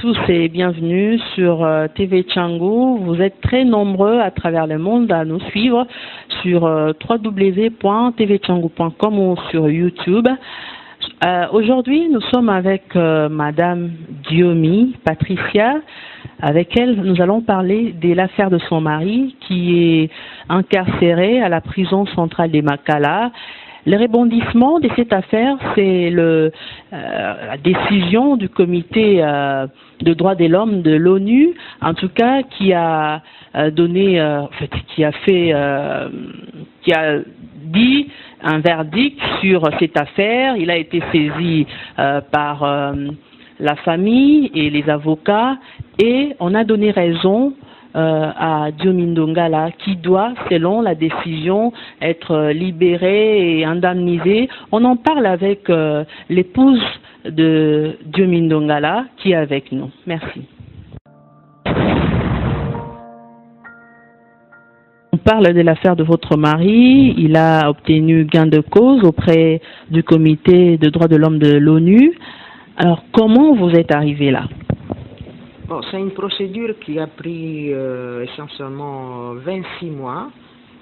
tous et bienvenue sur TV Tchangou. Vous êtes très nombreux à travers le monde à nous suivre sur www.tvtchangou.com ou sur YouTube. Aujourd'hui, nous sommes avec Madame Diomi Patricia. Avec elle, nous allons parler de l'affaire de son mari qui est incarcéré à la prison centrale de Makala. Le rebondissement de cette affaire, c'est la décision du comité de droits de l'homme de l'ONU, en tout cas, qui a donné, qui a dit un verdict sur cette affaire. Il a été saisi par la famille et les avocats, et on a donné raison à Diomi Ndongala, qui doit, selon la décision, être libéré et indemnisé. On en parle avec l'épouse de Diomi Ndongala, qui est avec nous. Merci. On parle de l'affaire de votre mari. Il a obtenu gain de cause auprès du comité de droits de l'homme de l'ONU. Alors, comment vous êtes arrivé là? Bon, c'est une procédure qui a pris essentiellement 26 mois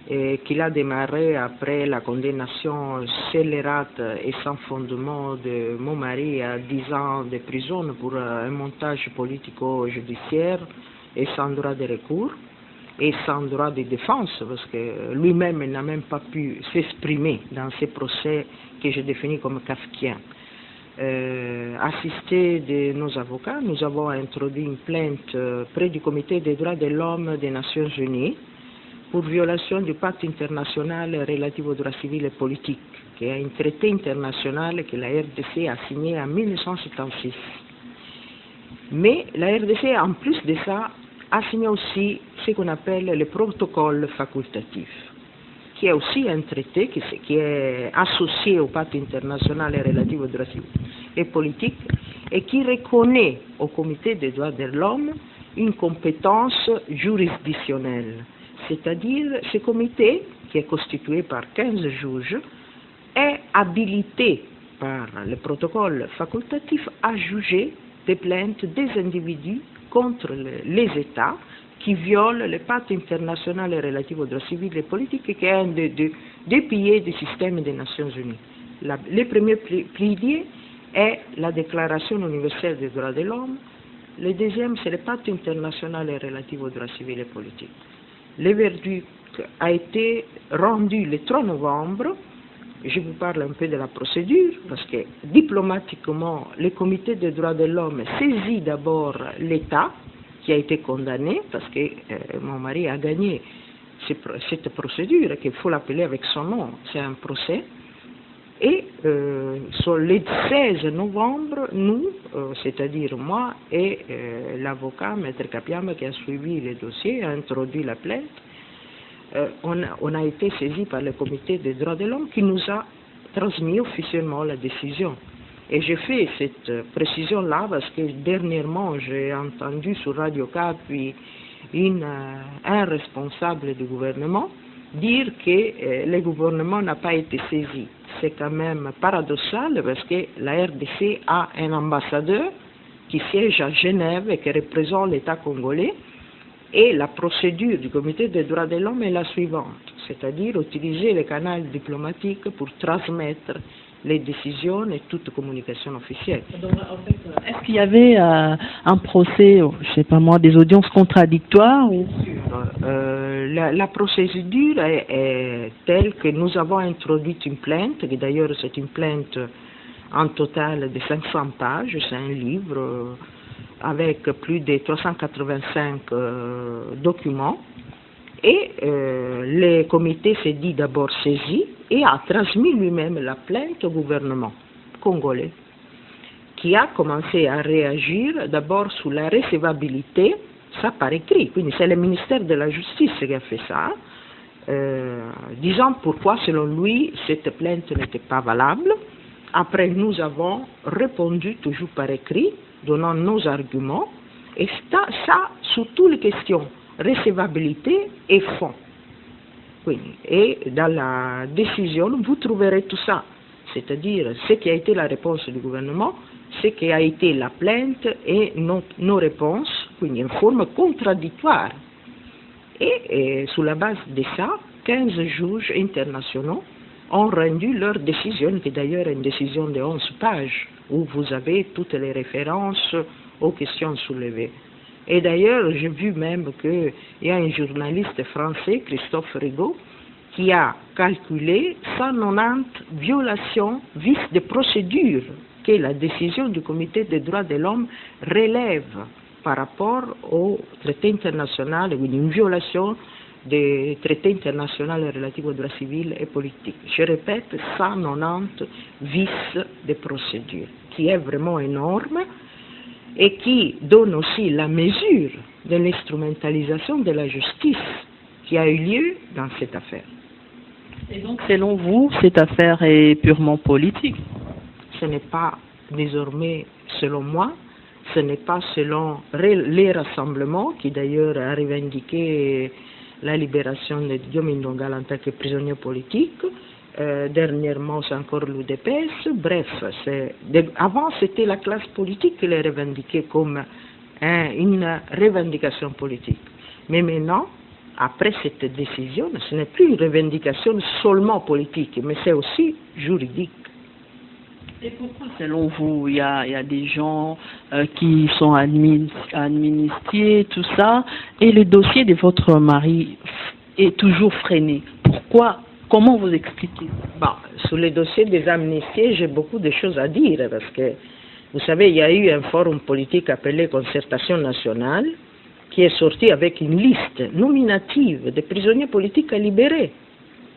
et qui a démarré après la condamnation scélérate et sans fondement de mon mari à 10 ans de prison pour un montage politico-judiciaire et sans droit de recours et sans droit de défense, parce que lui-même n'a même pas pu s'exprimer dans ces procès que je définis comme kafkiens. Assisté de nos avocats, nous avons introduit une plainte près du Comité des droits de l'homme des Nations Unies pour violation du pacte international relatif aux droits civils et politiques, qui est un traité international que la RDC a signé en 1976. Mais la RDC, en plus de ça, a signé aussi ce qu'on appelle le protocole facultatif, qui est aussi un traité qui est associé au pacte international relatif aux droits civils et politiques et qui reconnaît au Comité des droits de l'homme une compétence juridictionnelle. C'est-à-dire, ce comité, qui est constitué par 15 juges, est habilité par le protocole facultatif à juger des plaintes des individus contre les États qui viole le pacte international relatif aux droits civils et politiques, qui est un des piliers du système des Nations Unies. Le premier pilier est la Déclaration universelle des droits de l'homme. Le deuxième, c'est le pacte international relatif aux droits civils et politiques. Le verdict a été rendu le 3 novembre. Je vous parle un peu de la procédure, parce que diplomatiquement, le Comité des droits de l'homme saisit d'abord l'État, qui a été condamné, parce que mon mari a gagné cette procédure, qu'il faut l'appeler avec son nom, c'est un procès. Et sur le 16 novembre, nous, c'est-à-dire moi et l'avocat, Maître Kapiama, qui a suivi le dossier, a introduit la plainte, on a été saisi par le Comité des droits de l'homme qui nous a transmis officiellement la décision. Et j'ai fait cette précision-là parce que dernièrement, j'ai entendu sur Radio Cap un responsable du gouvernement dire que le gouvernement n'a pas été saisi. C'est quand même paradoxal parce que la RDC a un ambassadeur qui siège à Genève et qui représente l'État congolais. Et la procédure du Comité des droits de l'homme est la suivante, c'est-à-dire utiliser les canaux diplomatiques pour transmettre les décisions et toute communication officielle. Donc, en fait, est-ce qu'il y avait un procès, je ne sais pas moi, des audiences contradictoires ou... La procédure est telle que nous avons introduit une plainte, et d'ailleurs c'est une plainte en total de 500 pages, c'est un livre avec plus de 385 documents. Et le comité s'est dit d'abord saisi et a transmis lui-même la plainte au gouvernement congolais, qui a commencé à réagir d'abord sur la recevabilité, ça par écrit. Quindi c'est le ministère de la Justice qui a fait ça, disant pourquoi selon lui cette plainte n'était pas valable. Après nous avons répondu toujours par écrit, donnant nos arguments, et ça sur toutes les questions. Recevabilité et fond. Et dans la décision, vous trouverez tout ça, c'est-à-dire ce qui a été la réponse du gouvernement, ce qui a été la plainte et nos réponses, quindi in forme contraddittoire. Et sur la base de ça, 15 juges internationaux ont rendu leur décision, qui d'ailleurs est une décision de 11 pages, où vous avez toutes les références aux questions soulevées. Et d'ailleurs, j'ai vu même qu'il y a un journaliste français, Christophe Rigaud, qui a calculé 190 violations, vices de procédure que la décision du Comité des droits de l'homme relève par rapport au traité international, une violation des traités internationaux relatifs aux droits civils et politiques. Je répète, 190 vices de procédure, qui est vraiment énorme et qui donne aussi la mesure de l'instrumentalisation de la justice qui a eu lieu dans cette affaire. Et donc, selon vous, cette affaire est purement politique? Ce n'est pas désormais, selon moi, ce n'est pas selon les rassemblements, qui d'ailleurs a revendiqué la libération de Diomi Ndongala en tant que prisonnier politique. Dernièrement, c'est encore l'UDPS. Bref, avant, c'était la classe politique qui les revendiquait comme une revendication politique. Mais maintenant, après cette décision, ce n'est plus une revendication seulement politique, mais c'est aussi juridique. Et pourquoi, selon vous, il y a des gens qui sont amnistiés, tout ça, et le dossier de votre mari est toujours freiné? Pourquoi? Comment vous expliquez? Bon, sur le dossier des amnistiés, j'ai beaucoup de choses à dire, parce que, vous savez, il y a eu un forum politique appelé Concertation nationale, qui est sorti avec une liste nominative de prisonniers politiques à libérer.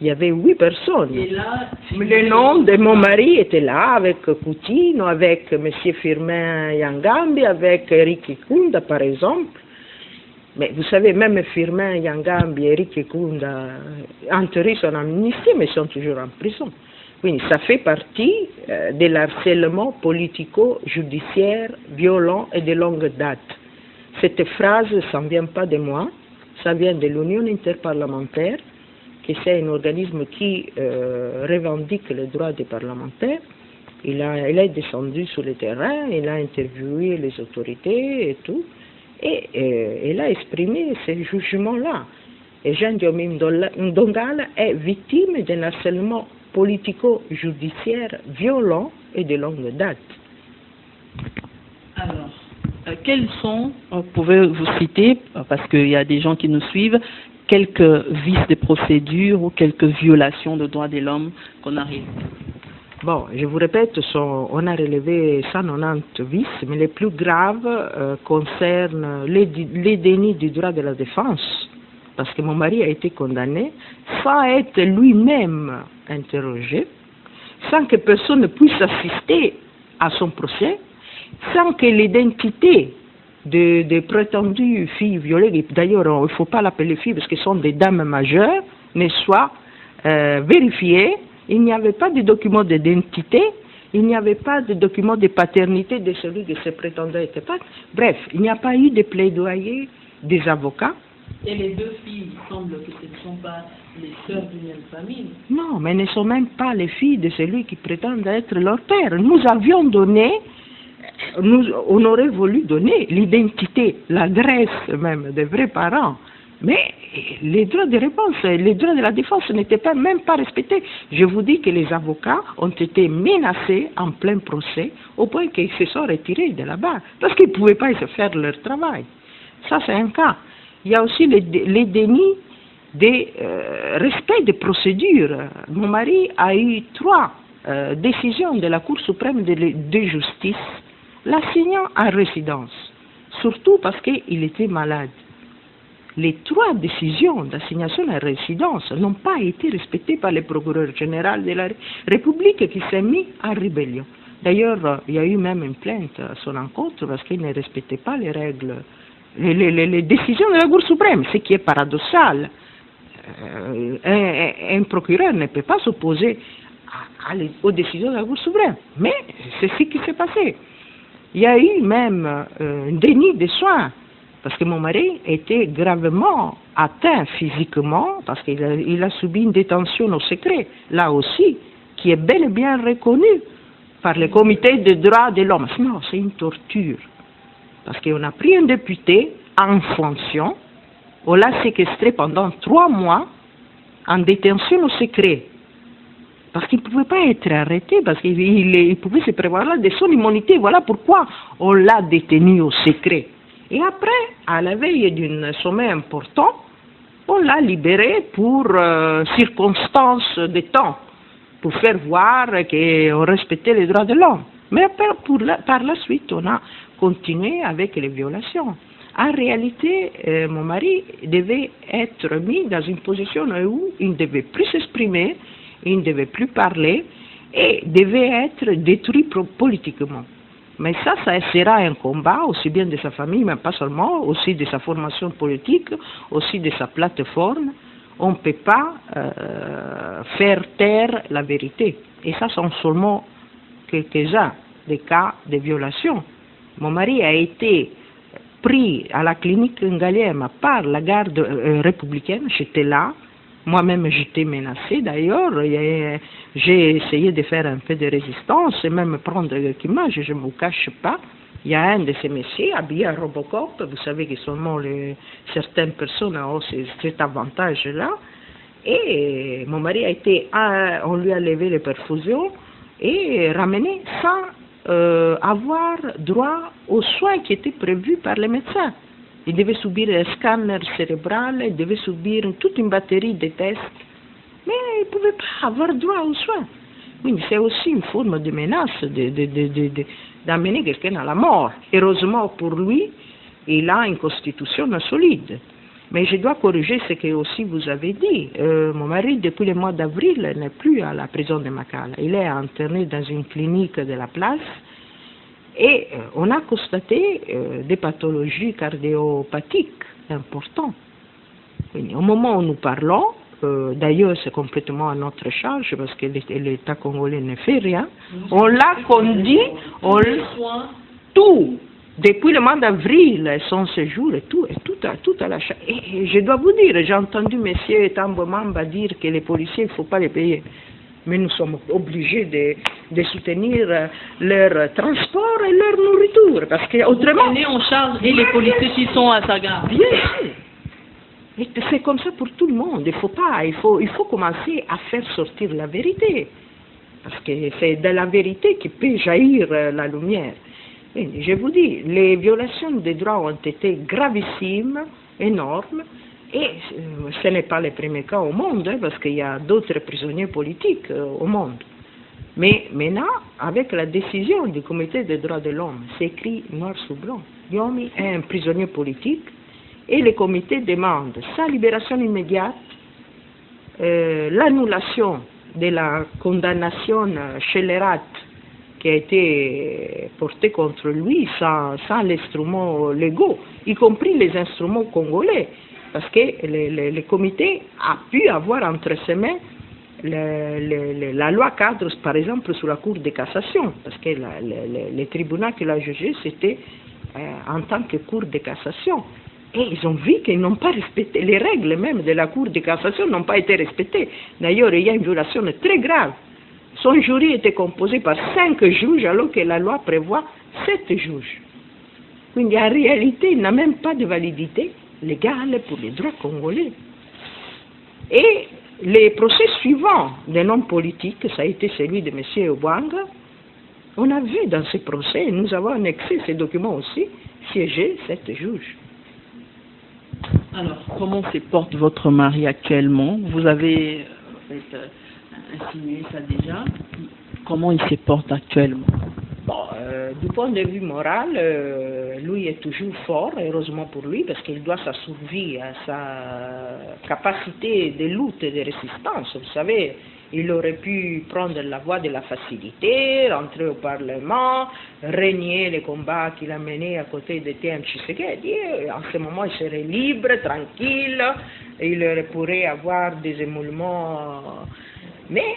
Il y avait 8 personnes. Et là, le nom de mon mari était là, avec Coutinho, avec M. Firmin Yangambi, avec Eric Ikunda, par exemple. Mais vous savez, même Firmin Yangambi et Eric Ikunda, en théorie, sont amnistiés, mais sont toujours en prison. Quindi ça fait partie de l'harcèlement politico-judiciaire violent et de longue date. Cette phrase, ça ne vient pas de moi, ça vient de l'Union interparlementaire, qui c'est un organisme qui revendique les droits des parlementaires. Il est descendu sur le terrain, il a interviewé les autorités et tout, et il a exprimé ces jugements-là. Et Jean Diomi Ndongala est victime d'un harcèlement politico-judiciaire violent et de longue date. Alors, quels sont, pouvez-vous citer, parce qu'il y a des gens qui nous suivent, quelques vices de procédure ou quelques violations de droits de l'homme qu'on a relevés? Bon, je vous répète, on a relevé 190 vices, mais les plus graves concernent les dénis du droit de la défense, parce que mon mari a été condamné sans être lui-même interrogé, sans que personne ne puisse assister à son procès, sans que l'identité des prétendues filles violées, d'ailleurs il ne faut pas l'appeler filles parce qu'elles sont des dames majeures, ne soit vérifiée. Il n'y avait pas de document d'identité, il n'y avait pas de document de paternité de celui qui se prétendait être père. Bref, il n'y a pas eu de plaidoyer des avocats. Et les deux filles, il semble que ce ne sont pas les sœurs d'une même famille. Non, mais elles ne sont même pas les filles de celui qui prétend être leur père. Nous avions donné, on aurait voulu donner l'identité, l'adresse même des vrais parents. Mais les droits de réponse, les droits de la défense n'étaient même pas respectés. Je vous dis que les avocats ont été menacés en plein procès au point qu'ils se sont retirés de là-bas parce qu'ils ne pouvaient pas se faire leur travail. Ça, c'est un cas. Il y a aussi les dénis de respect des procédures. Mon mari a eu 3 décisions de la Cour suprême de justice l'assignant en résidence, surtout parce qu'il était malade. Les 3 décisions d'assignation à résidence n'ont pas été respectées par le procureur général de la République qui s'est mis en rébellion. D'ailleurs, il y a eu même une plainte à son encontre parce qu'il ne respectait pas les règles, les décisions de la Cour suprême, ce qui est paradoxal. Un procureur ne peut pas s'opposer aux décisions de la Cour suprême. Mais c'est ce qui s'est passé. Il y a eu même un déni de soins. Parce que mon mari était gravement atteint physiquement, parce qu'il a subi une détention au secret, là aussi, qui est bel et bien reconnue par le comité des droits de l'homme. Non, c'est une torture. Parce qu'on a pris un député en fonction, on l'a séquestré pendant 3 mois en détention au secret. Parce qu'il ne pouvait pas être arrêté, parce qu'il pouvait se prévaloir de son immunité. Voilà pourquoi on l'a détenu au secret. Et après, à la veille d'un sommet important, on l'a libéré pour circonstances de temps, pour faire voir qu'on respectait les droits de l'homme. Mais après, par la suite, on a continué avec les violations. En réalité, mon mari devait être mis dans une position où il ne devait plus s'exprimer, il ne devait plus parler et devait être détruit politiquement. Mais ça sera un combat aussi bien de sa famille, mais pas seulement, aussi de sa formation politique, aussi de sa plateforme. On ne peut pas faire taire la vérité. Et ça sont seulement quelques-uns des cas de violation. Mon mari a été pris à la clinique Ngaliema par la garde républicaine, j'étais là. Moi-même, j'étais menacée d'ailleurs. J'ai essayé de faire un peu de résistance et même prendre quelques images, je ne vous cache pas. Il y a un de ces messieurs habillé en Robocop. Vous savez que seulement certaines personnes ont cet avantage-là. Et mon mari a été, on lui a levé les perfusions et ramené sans avoir droit aux soins qui étaient prévus par les médecins. Il devait subir un scanner cérébral, il devait subir toute une batterie de tests, mais il ne pouvait pas avoir droit aux soins. Oui, c'est aussi une forme de menace d'amener quelqu'un à la mort. Heureusement pour lui, il a une constitution solide. Mais je dois corriger ce que aussi vous avez dit. Mon mari, depuis le mois d'avril, n'est plus à la prison de Makala. Il est interné dans une clinique de la place. Et on a constaté des pathologies cardiopathiques importantes. Au moment où nous parlons, d'ailleurs c'est complètement à notre charge parce que l'État congolais ne fait rien, on l'a conduit, tout, depuis le mois d'avril, son séjour et tout à la charge. Et je dois vous dire, j'ai entendu M. Tambo Mamba dire que les policiers, il ne faut pas les payer. Mais nous sommes obligés de soutenir leur transport et leur nourriture, parce que autrement... Vous prenez en charge et les policiers qui sont à sa garde. Bien sûr. C'est comme ça pour tout le monde. Il faut commencer à faire sortir la vérité, parce que c'est de la vérité qui peut jaillir la lumière. Et je vous dis, les violations des droits ont été gravissimes, énormes. Et ce n'est pas le premier cas au monde, parce qu'il y a d'autres prisonniers politiques au monde. Mais maintenant, avec la décision du Comité des droits de l'homme, c'est écrit noir sur blanc. Yomi est un prisonnier politique et le comité demande sa libération immédiate, l'annulation de la condamnation scélérate qui a été portée contre lui sans les instruments légaux, y compris les instruments congolais. Parce que le comité a pu avoir entre ses mains la loi cadre, par exemple, sur la Cour de cassation, parce que le tribunal qui l'a jugé, c'était en tant que Cour de cassation. Et ils ont vu qu'ils n'ont pas respecté, les règles même de la Cour de cassation n'ont pas été respectées. D'ailleurs, il y a une violation très grave. Son jury était composé par 5 juges, alors que la loi prévoit 7 juges. Donc en réalité, il n'a même pas de validité légale pour les droits congolais. Et les procès suivants d'un homme politique, ça a été celui de M. Obanga, on a vu dans ces procès, nous avons annexé ces documents aussi, siéger 7 juges. Alors, comment se porte votre mari actuellement? Vous avez insinué ça déjà. Comment il se porte actuellement? Bon, du point de vue moral, lui est toujours fort, heureusement pour lui, parce qu'il doit sa survie à sa capacité de lutte et de résistance. Vous savez, il aurait pu prendre la voie de la facilité, rentrer au Parlement, régner les combats qu'il a menés à côté de T.M. Tshisekedi. En ce moment, il serait libre, tranquille, il pourrait avoir des émoulements. Mais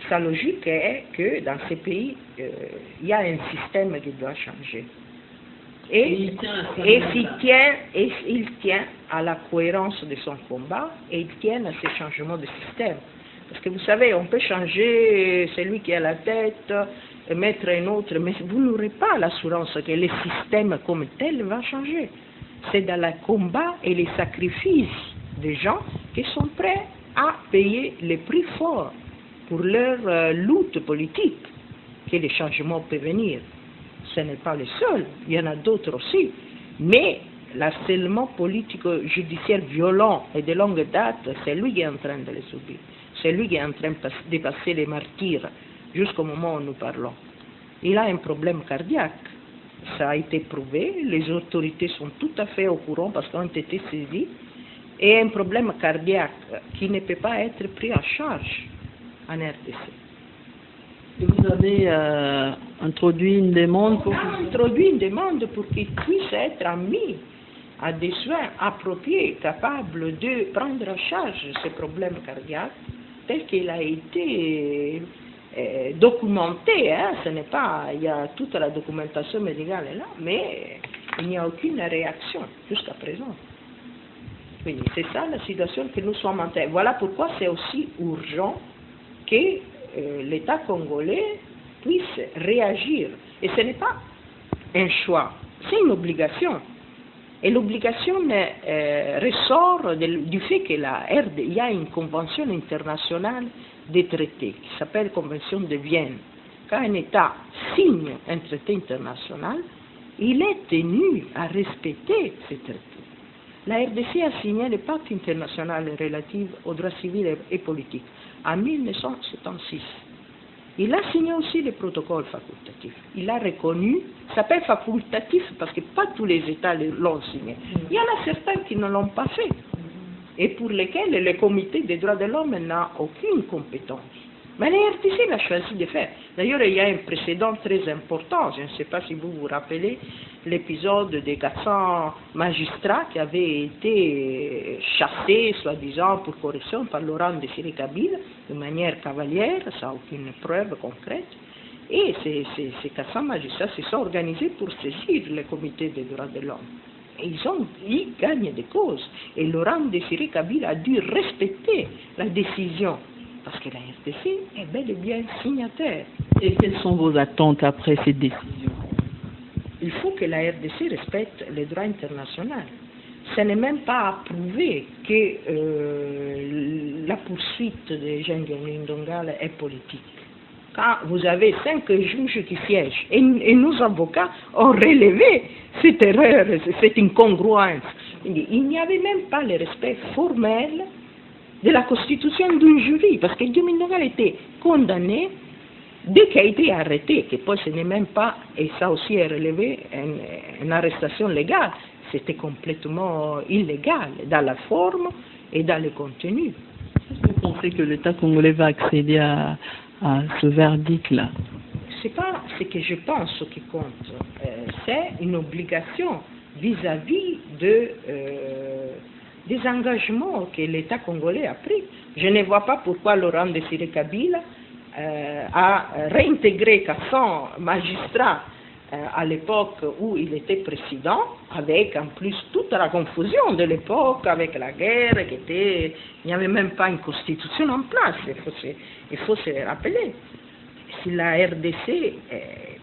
sa logique est que dans ces pays, il y a un système qui doit changer. Et il tient à la cohérence de son combat et il tient à ces changements de système. Parce que vous savez, on peut changer celui qui a la tête, mettre un autre, mais vous n'aurez pas l'assurance que le système comme tel va changer. C'est dans le combat et les sacrifices des gens qui sont prêts à payer les prix forts pour leur lutte politique que les changements peuvent venir. Ce n'est pas le seul, il y en a d'autres aussi. Mais l'harcèlement politico-judiciaire violent et de longue date, c'est lui qui est en train de les subir. C'est lui qui est en train de passer les martyrs jusqu'au moment où nous parlons. Il a un problème cardiaque. Ça a été prouvé, les autorités sont tout à fait au courant parce qu'elles ont été saisies. Et un problème cardiaque qui ne peut pas être pris en charge en RDC. Et vous avez introduit une demande pour... introduit une demande pour qu'il puisse être admis à des soins appropriés, capables de prendre en charge ces problèmes cardiaques, tel qu'il a été documenté. Hein, ce n'est pas, il y a toute la documentation médicale là, mais il n'y a aucune réaction jusqu'à présent. Oui, c'est ça la situation que nous sommes en train. Voilà pourquoi c'est aussi urgent que l'État congolais puisse réagir. Et ce n'est pas un choix, c'est une obligation. Et l'obligation ressort du fait qu'il y a une convention internationale des traités qui s'appelle Convention de Vienne. Quand un État signe un traité international, il est tenu à respecter ces traités. La RDC a signé le pacte international relatif aux droits civils et politiques en 1976. Il a signé aussi le protocole facultatif. Il a reconnu, ça s'appelle facultatif parce que pas tous les États l'ont signé. Il y en a certains qui ne l'ont pas fait et pour lesquels le comité des droits de l'homme n'a aucune compétence. Mais la RDC l'a choisi de faire. D'ailleurs, il y a un précédent très important. Je ne sais pas si vous vous rappelez l'épisode des 400 magistrats qui avaient été chassés, soi-disant, pour corruption par Laurent Désiré Kabila, de manière cavalière, sans aucune preuve concrète. Et ces 400 magistrats se sont organisés pour saisir le comité des droits de l'homme. Et ils gagnent des causes. Et Laurent Désiré Kabila a dû respecter la décision. Parce que la RDC est bel et bien signataire. Et quelles sont vos attentes après cette décision? Il faut que la RDC respecte les droits internationaux. Ce n'est même pas approuvé que la poursuite de Jean Ndongala est politique. Quand vous avez 5 juges qui siègent et nos avocats ont relevé cette erreur, cette incongruence, il n'y avait même pas le respect formel de la constitution d'un jury, parce que Jean Ndongala était condamné dès qu'il a été arrêté, que ce n'est même pas, et ça aussi est relevé, une arrestation légale, c'était complètement illégal dans la forme et dans le contenu. Est-ce que vous pensez que l'État congolais va accéder à ce verdict-là? C'est pas ce que je pense qui compte, c'est une obligation vis-à-vis des engagements que l'État congolais a pris. Je ne vois pas pourquoi Laurent Désiré Kabila a réintégré 400 magistrats à l'époque où il était président, avec en plus toute la confusion de l'époque, avec la guerre, il n'y avait même pas une constitution en place, il faut se le rappeler. Si la RDC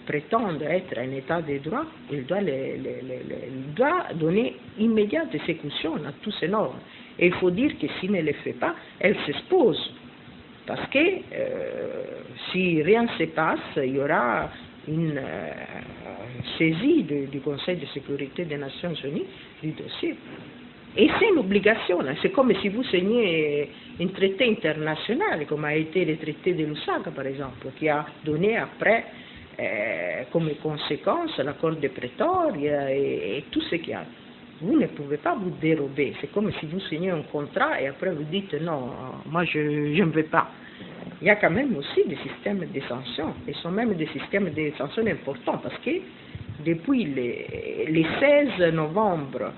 prétend être un État de droit, il doit donner immédiate exécution à tous ces normes. Et il faut dire que s'il ne le fait pas, elle s'expose. Parce que si rien ne se passe, il y aura une saisie du Conseil de sécurité des Nations Unies du dossier. Et c'est une obligation, c'est comme si vous signez un traité international, comme a été le traité de Lusaka par exemple, qui a donné après comme conséquence l'accord de Pretoria et tout ce qu'il y a. Vous ne pouvez pas vous dérober, c'est comme si vous signez un contrat et après vous dites non, moi je ne veux pas. Il y a quand même aussi des systèmes de sanctions, et ce sont même des systèmes de sanctions importants, parce que depuis le 16 novembre,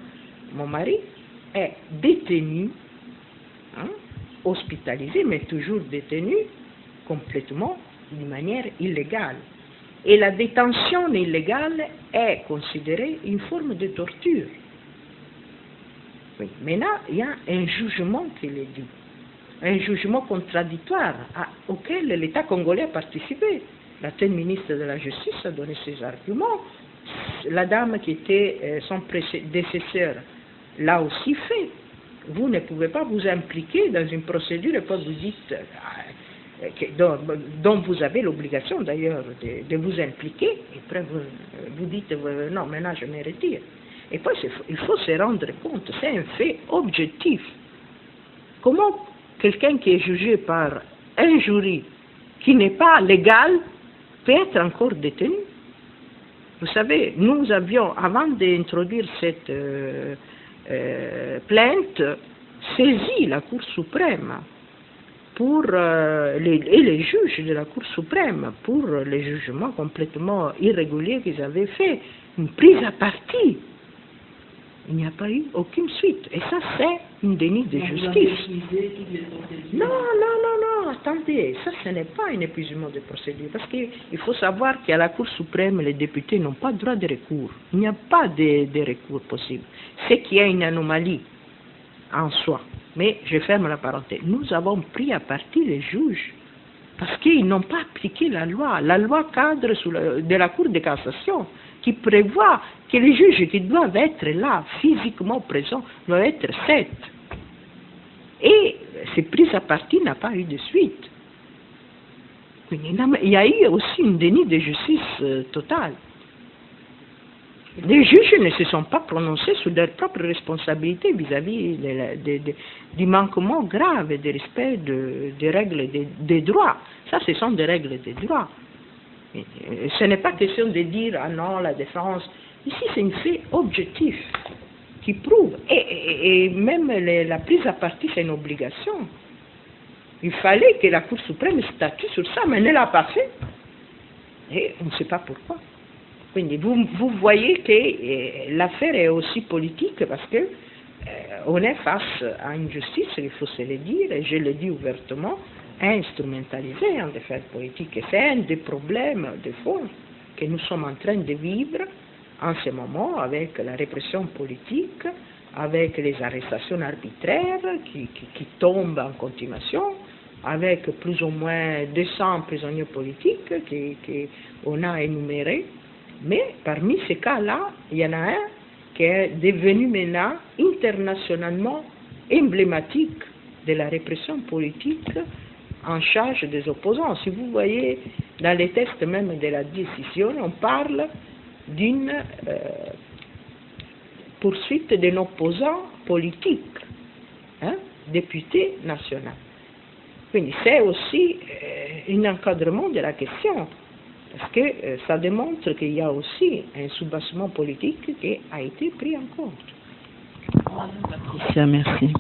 mon mari est détenu, hospitalisé, mais toujours détenu complètement d'une manière illégale. Et la détention illégale est considérée une forme de torture. Oui. Maintenant, il y a un jugement qui le dit, un jugement contradictoire auquel l'État congolais a participé. la telle ministre de la Justice a donné ses arguments. La dame qui était son prédécesseur l'a aussi fait. Vous ne pouvez pas vous impliquer dans une procédure et puis vous dites, dont vous avez l'obligation d'ailleurs de vous impliquer, et après vous dites, non, maintenant je me retire. Et puis il faut se rendre compte, c'est un fait objectif. Comment quelqu'un qui est jugé par un jury qui n'est pas légal peut être encore détenu? Vous savez, nous avions, avant d'introduire cette plainte, saisi la Cour suprême pour et les juges de la Cour suprême pour les jugements complètement irréguliers qu'ils avaient faits, une prise à partie. Il n'y a pas eu aucune suite. Et ça, c'est une déni de justice. Non, attendez, ça, ce n'est pas un épuisement de procédure. Parce qu'il faut savoir qu'à la Cour suprême, les députés n'ont pas droit de recours. Il n'y a pas de recours possible. C'est qu'il y a une anomalie en soi. Mais je ferme la parenthèse. Nous avons pris à partie les juges parce qu'ils n'ont pas appliqué la loi cadre de la Cour de cassation qui prévoit que les juges qui doivent être là, physiquement présents, doivent être 7. Et cette prise à partie n'a pas eu de suite. Il y a eu aussi une déni de justice totale. Les juges ne se sont pas prononcés sur leurs propres responsabilités vis-à-vis du manquement grave de respect des règles des droits. Ça, ce sont des règles des droits. Ce n'est pas question de dire, ah non, la défense. Ici, c'est un fait objectif qui prouve. Et même la prise à partie, c'est une obligation. Il fallait que la Cour suprême statue sur ça, mais elle ne l'a pas fait. Et on ne sait pas pourquoi. Quindi vous voyez que l'affaire est aussi politique parce que on est face à une justice, il faut se le dire, et je le dis ouvertement, instrumentalisée en affaires politiques. Et c'est un des problèmes de fond que nous sommes en train de vivre en ce moment avec la répression politique, avec les arrestations arbitraires qui tombent en continuation, avec plus ou moins 200 prisonniers politiques qu'on a énumérés. Mais parmi ces cas-là, il y en a un qui est devenu maintenant internationalement emblématique de la répression politique en charge des opposants. Si vous voyez dans les textes même de la décision, on parle d'une poursuite d'un opposant politique, député national. Quindi c'est aussi un encadrement de la question. Parce que ça démontre qu'il y a aussi un soubassement politique qui a été pris en compte. Patricia, merci.